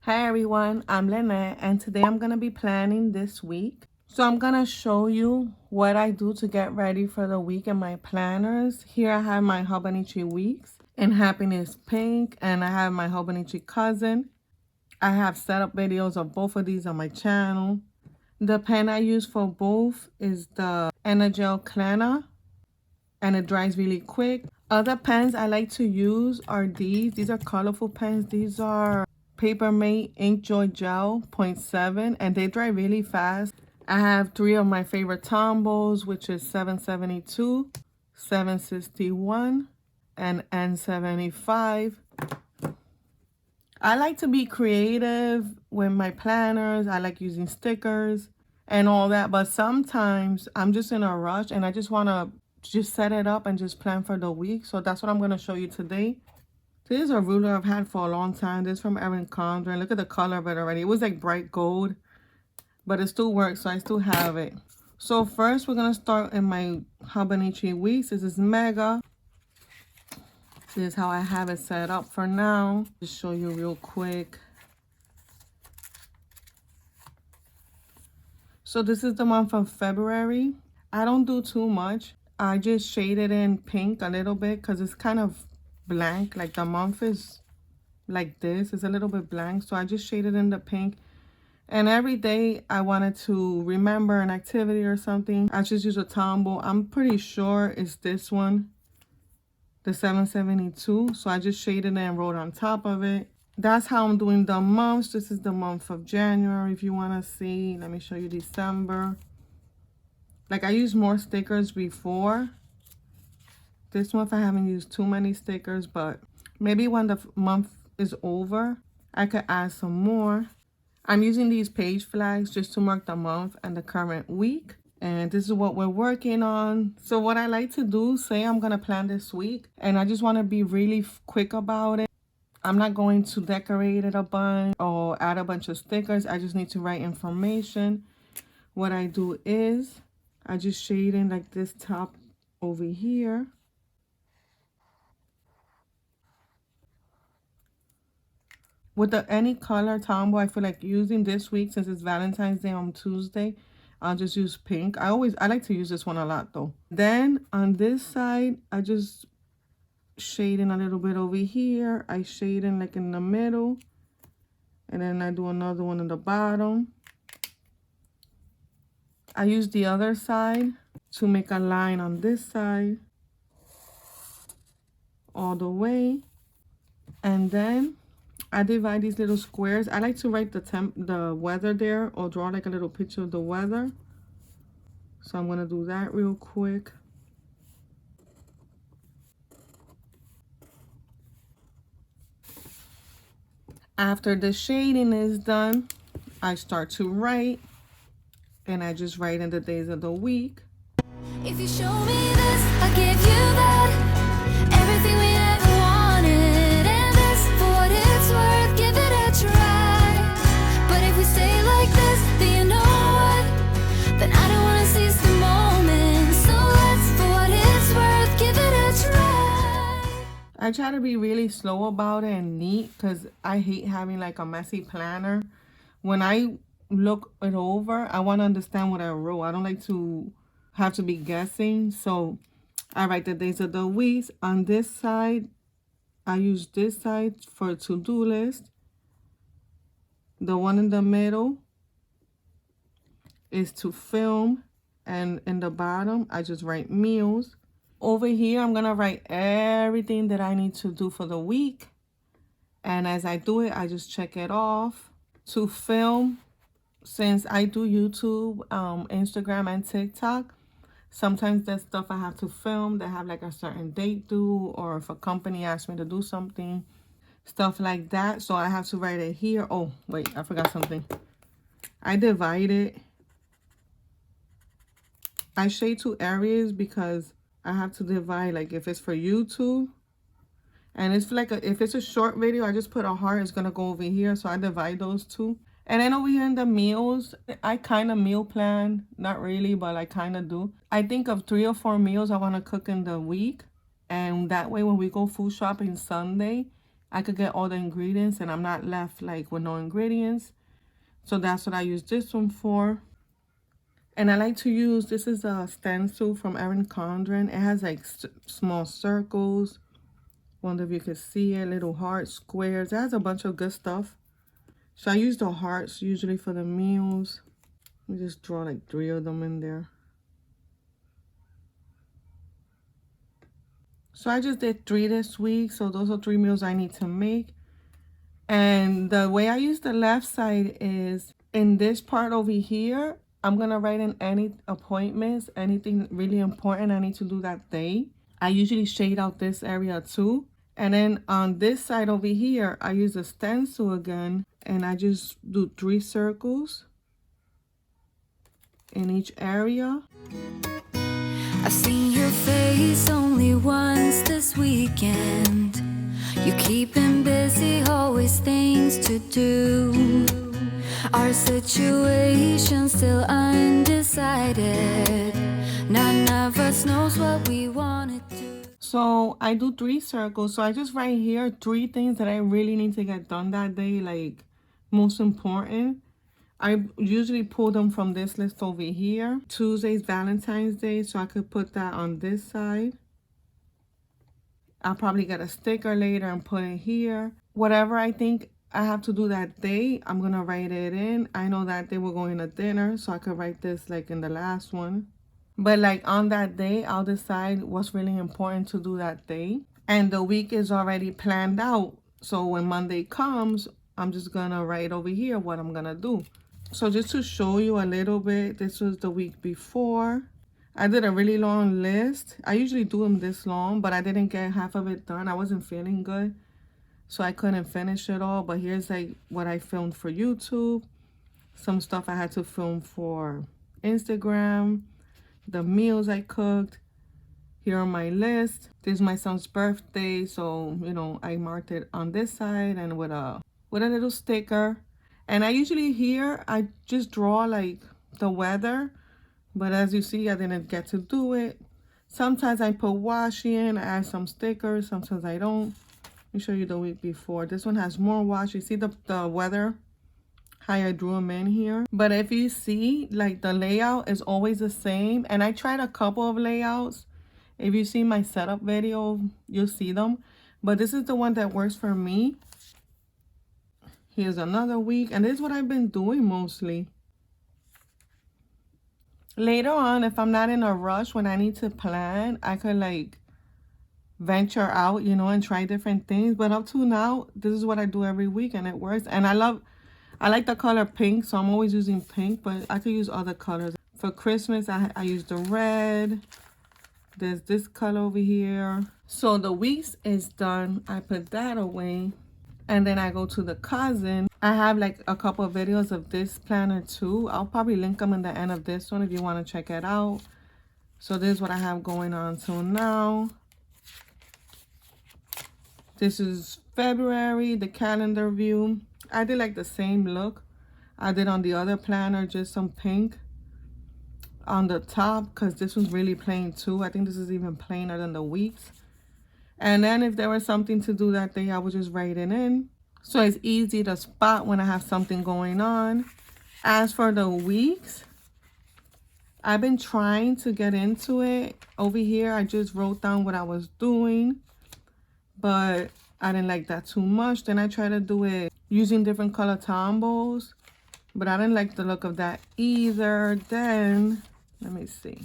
Hi everyone, I'm Lynette and today I'm going to be planning this week. So I'm going to show you what I do to get ready for the week in my planners. Here I have my Hobonichi weeks in Happiness Pink and I have my Hobonichi Cousin. I have setup videos of both of these on my channel. The pen I use for both is the Energel Kata and it dries really quick. Other pens I like to use are these. These are colorful pens. These are Papermate Inkjoy Gel 0.7 and they dry really fast. I have three of my favorite Tombos, which is 772, 761, and N75. I like to be creative with my planners. I like using stickers and all that, but sometimes I'm just in a rush and I just want to just set it up and just plan for the week. So that's what I'm going to show you today. This is a ruler I've had for a long time. This is from Erin Condren. Look at the color of it already. It was like bright gold, but it still works, so I still have it. So first we're going to start in my Hobonichi weeks. This is Mega. This is how I have it set up for now. Just show you real quick. So this is the month of February. I don't do too much. I just shade it in pink a little bit because it's kind of blank. Like the month is like this. It's a little bit blank. So I just shaded in the pink. And every day I wanted to remember an activity or something, I just use a Tombow. I'm pretty sure it's this one, the 772. So I just shaded it and wrote on top of it. That's how I'm doing the months. This is the month of January if you want to see. Let me show you December. Like I used more stickers before. This month I haven't used too many stickers, but maybe when the month is over, I could add some more. I'm using these page flags just to mark the month and the current week. And this is what we're working on. So what I like to do, say I'm going to plan this week and I just want to be really quick about it. I'm not going to decorate it a bunch or add a bunch of stickers. I just need to write information. What I do is I just shade in like this top over here. With any color Tombow I feel like using this week, since it's Valentine's Day on Tuesday, I'll just use pink. I like to use this one a lot though. Then on this side, I just shade in a little bit over here. I shade in like in the middle. And then I do another one in the bottom. I use the other side to make a line on this side all the way. And then I divide these little squares. I like to write the weather there or draw like a little picture of the weather. So I'm going to do that real quick. After the shading is done, I start to write. And I just write in the days of the week. If you show me this, I'll give you that. Everything we ever wanted. And this, for what it's worth, give it a try. But if we stay like this, then you know what? Then I don't want to seize the moment. So let's, for what it's worth, give it a try. I try to be really slow about it and neat because I hate having like a messy planner. When I look it over, I want to understand what I wrote. I don't like to have to be guessing. So I write the days of the weeks. On this side, I use this side for a to-do list. The one in the middle is to film. And in the bottom, I just write meals. Over here, I'm going to write everything that I need to do for the week. And as I do it, I just check it off. To film, since I do YouTube, Instagram, and TikTok, sometimes there's stuff I have to film that have like a certain date due, or if a company asks me to do something, stuff like that. So I have to write it here. Oh, wait, I forgot something. I divide it. I shade 2 areas because I have to divide, like if it's for YouTube, and it's like if it's a short video, I just put a heart. It's going to go over here. So I divide those two. And then over here in the meals, I kind of meal plan. Not really, but I kind of do. I think of 3 or 4 meals I want to cook in the week. And that way when we go food shopping Sunday, I could get all the ingredients and I'm not left like with no ingredients. So that's what I use this one for. And I like to use, this is a stencil from Erin Condren. It has like small circles. Wonder if you could see it, little hearts, squares. It has a bunch of good stuff. So I use the hearts usually for the meals. Let me just draw like 3 of them in there. So I just did 3 this week. So those are 3 meals I need to make. And the way I use the left side is in this part over here, I'm going to write in any appointments, anything really important I need to do that day. I usually shade out this area too. And then on this side over here, I use a stencil again, and I just do 3 circles in each area. I've seen your face only once this weekend. You keeping busy, always things to do. Our situation still undecided. None of us knows what we want to do. So I do 3 circles. So I just write here 3 things that I really need to get done that day, like most important. I usually pull them from this list over here. Tuesday's Valentine's Day, so I could put that on this side. I'll probably get a sticker later and put it here. Whatever I think I have to do that day, I'm going to write it in. I know that day we're going to dinner, so I could write this like in the last one. But like on that day, I'll decide what's really important to do that day. And the week is already planned out. So when Monday comes, I'm just going to write over here what I'm going to do. So just to show you a little bit, this was the week before. I did a really long list. I usually do them this long, but I didn't get half of it done. I wasn't feeling good, so I couldn't finish it all. But here's like what I filmed for YouTube. Some stuff I had to film for Instagram. The meals I cooked. Here on my list. This is my son's birthday, so you know I marked it on this side and with a little sticker. And I usually here I just draw like the weather, but as you see I didn't get to do it. Sometimes I put washi in, I add some stickers, sometimes I don't. Let me show you the week before. This one has more washi. See the weather, how I drew them in here. But if you see, like the layout is always the same, and I tried a couple of layouts. If you see my setup video, you'll see them, but this is the one that works for me. Here's another week, and this is what I've been doing mostly. Later on, if I'm not in a rush when I need to plan, I could like venture out, you know, and try different things. But up to now, this is what I do every week, and it works. And I like the color pink, so I'm always using pink, but I could use other colors. For Christmas, I use the red. There's this color over here. So the weeks is done. I put that away. And then I go to the cousin. I have like a couple of videos of this planner too. I'll probably link them in the end of this one if you want to check it out. So this is what I have going on till now. This is February, the calendar view. I did like the same look I did on the other planner, just some pink on the top because this was really plain too. I think this is even plainer than the weeks. And then if there was something to do that day, I would just write it in. So it's easy to spot when I have something going on. As for the weeks, I've been trying to get into it. Over here, I just wrote down what I was doing, but I didn't like that too much. Then I tried to do it using different color tombos, but I didn't like the look of that either. Then, let me see.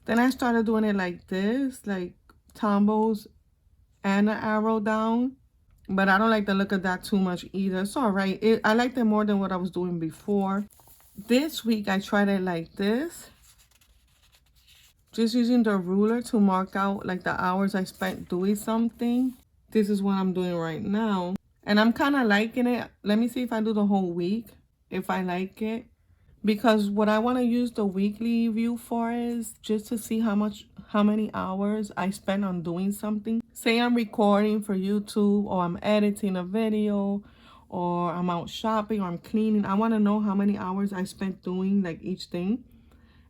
Then I started doing it like this, like tombos and an arrow down. But I don't like the look of that too much either. It's all right. I liked it more than what I was doing before. This week I tried it like this. Just using the ruler to mark out like the hours I spent doing something. This is what I'm doing right now. And I'm kind of liking it. Let me see if I do the whole week, if I like it. Because what I want to use the weekly view for is just to see how many hours I spend on doing something. Say I'm recording for YouTube, or I'm editing a video, or I'm out shopping, or I'm cleaning. I want to know how many hours I spent doing like each thing.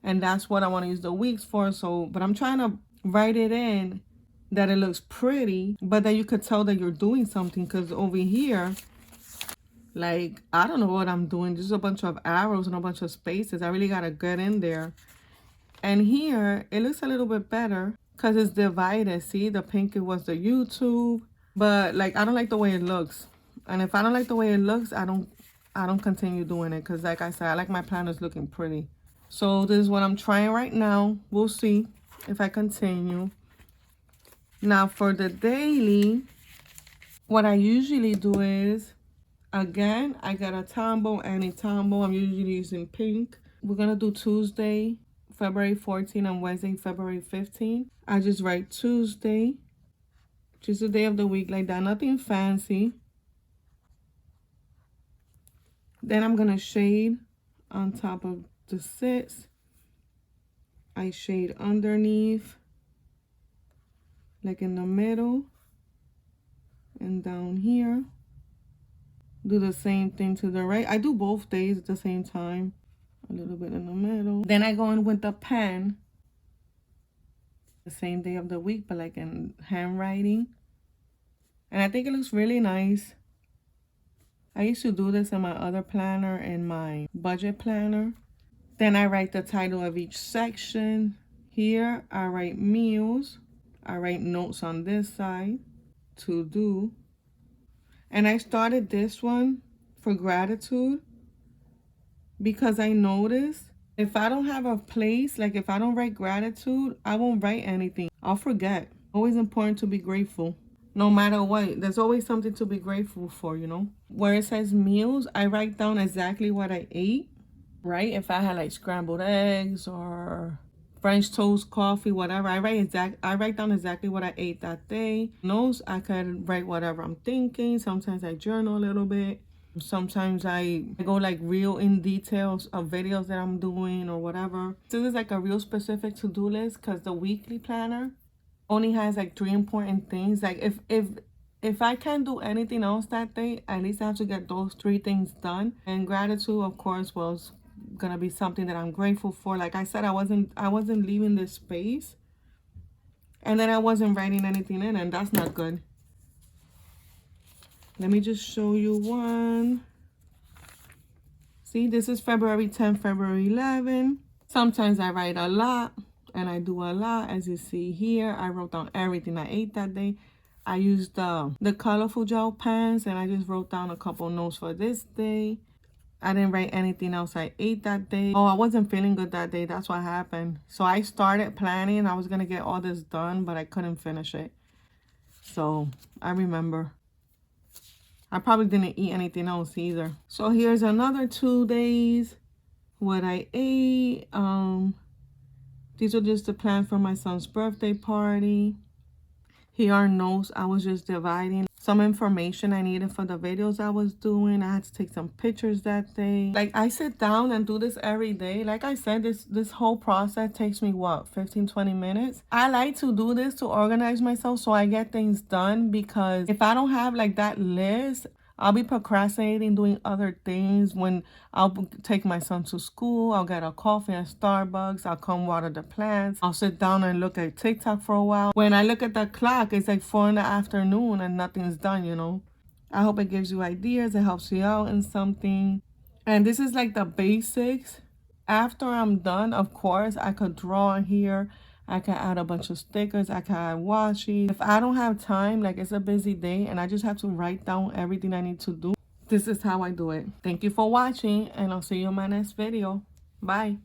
And that's what I want to use the weeks for. So, but I'm trying to write it in that it looks pretty, but that you could tell that you're doing something. Because over here, like, I don't know what I'm doing. Just a bunch of arrows and a bunch of spaces. I really gotta get in there. And here, it looks a little bit better because it's divided. See, the pink, it was the YouTube. But, like, I don't like the way it looks. And if I don't like the way it looks, I don't continue doing it. Because, like I said, I like my planners looking pretty. So, this is what I'm trying right now. We'll see if I continue. Now, for the daily, what I usually do is, again, I got a Tombow, any Tombow. I'm usually using pink. We're going to do Tuesday, February 14, and Wednesday, February 15. I just write Tuesday, just the day of the week like that. Nothing fancy. Then I'm going to shade on top of the 6. I shade underneath, like in the middle. And down here. Do the same thing to the right. I do both days at the same time. A little bit in the middle. Then I go in with the pen. The same day of the week, but like in handwriting. And I think it looks really nice. I used to do this in my other planner, in my budget planner. Then I write the title of each section. Here, I write meals. I write notes on this side. To do. And I started this one for gratitude because I noticed if I don't have a place, like if I don't write gratitude, I won't write anything. I'll forget. Always important to be grateful. No matter what, there's always something to be grateful for, you know. Where it says meals, I write down exactly what I ate, right? If I had like scrambled eggs or French toast, coffee, whatever. I write down exactly what I ate that day. Notes, I could write whatever I'm thinking. Sometimes I journal a little bit. Sometimes I go like real in details of videos that I'm doing or whatever. This is like a real specific to-do list because the weekly planner only has like 3 important things. Like if I can't do anything else that day, at least I have to get those 3 things done. And gratitude, of course, was gonna be something that I'm grateful for. Like I said, I wasn't leaving this space, and then I wasn't writing anything in, and that's not good. Let me just show you one. See, this is February 10, February 11. Sometimes I write a lot and I do a lot. As you see here, I wrote down everything I ate that day. I used the colorful gel pens, and I just wrote down a couple notes for this day. I didn't write anything else I ate that day. Oh, I wasn't feeling good that day. That's what happened. So I started planning. I was going to get all this done, but I couldn't finish it. So I remember. I probably didn't eat anything else either. So here's another 2 days. What I ate. These are just the plans for my son's birthday party. Here are notes. I was just dividing some information I needed for the videos I was doing. I had to take some pictures that day. Like, I sit down and do this every day. Like I said, this whole process takes me, what, 15-20 minutes? I like to do this to organize myself so I get things done, because if I don't have like that list, I'll be procrastinating doing other things. When I'll take my son to school, I'll get a coffee at Starbucks, I'll come water the plants, I'll sit down and look at TikTok for a while. When I look at the clock, it's like 4 in the afternoon and nothing's done, you know. I hope it gives you ideas, it helps you out in something. And this is like the basics. After I'm done, of course, I could draw here. I can add a bunch of stickers. I can add washi. If I don't have time, like it's a busy day and I just have to write down everything I need to do, this is how I do it. Thank you for watching, and I'll see you in my next video. Bye.